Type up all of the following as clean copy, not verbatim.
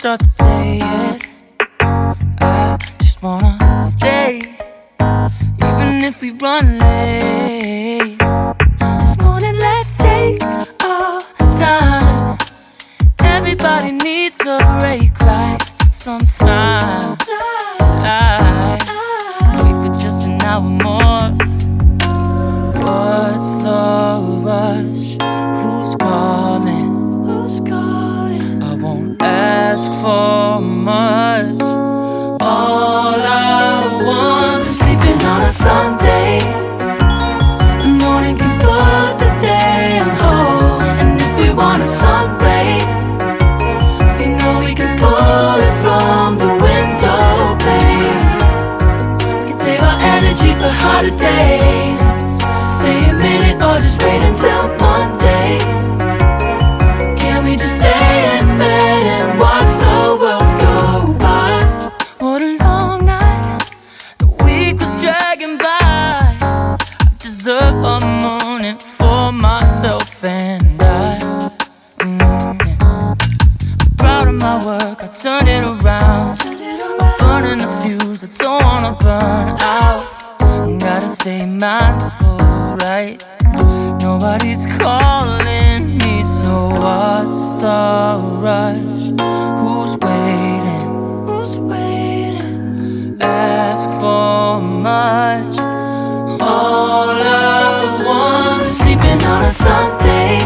start the day yet. I just wanna stay, even if we run late. This morning, let's take our time. Everybody needs a break, right? Sometimes I wait for just an hour more. What's the rush? Who's calling? Who's calling? I won't ask for much. All I want is sleeping on a Sunday. The morning can put the day on hold. And if we want a sun ray, we know we can pull it from the window pane. We can save our energy for harder days. Stay a minute or just wait until Monday. Can we just stay in bed and watch the world go by? What a long night, the week was dragging by. I deserve a morning for myself and I. I'm proud of my work, I turned it around. I'm burning the fuse, I don't wanna burn out. Gotta stay mindful, right? Nobody's calling me, so what's the rush? Who's waiting? Who's waiting? Ask for much. All I want is sleeping on a Sunday.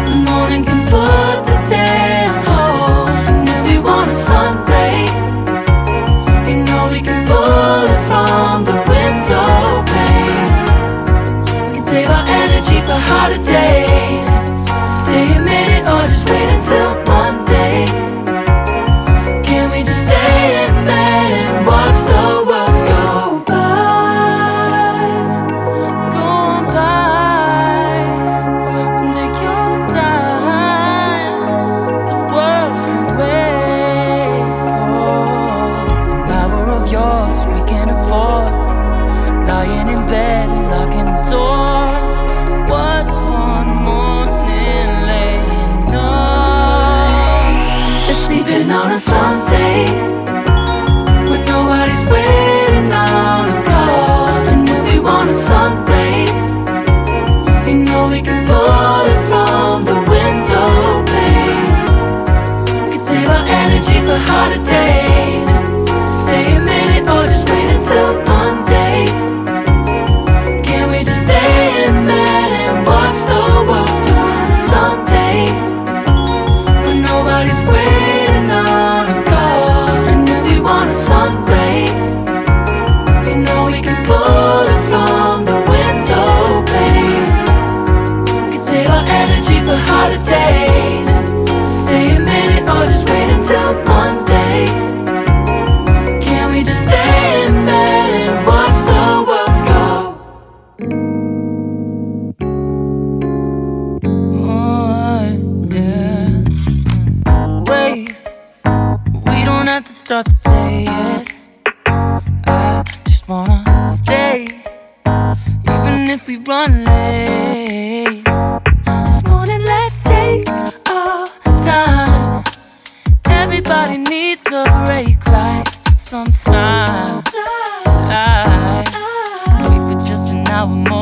The morning can put the day on hold. And if we want a sun ray, you know we can pull it from the window pane. We can save our energy for harder days. Stay a minute or just wait until Monday. Can we just stay in bed and watch the world go by? Go on by and take your time. The world can wait for an hour of yours we can afford. Lying in bed and locking the door. What's one morning laying up? It's sleeping on a Sunday when nobody's waiting on a call. And if we want a sun ray, you know we can pull it from the window pane. We can save our energy for harder days. Stay a minute or just wait until Monday. Can we just stay in bed and watch the world turn to Sunday when nobody's waiting on a call? And if we want a sun ray, you know we can pull it from the window pane. We can save our energy for harder days. Stay a minute or just wait until Monday. Can we just stay in bed and watch the world go? Oh, yeah. Wait, we don't have to start the day yet. I just wanna stay, even if we run late. This morning, let's take our time. Everybody needs a break, right? Sometimes I wait for just an hour more.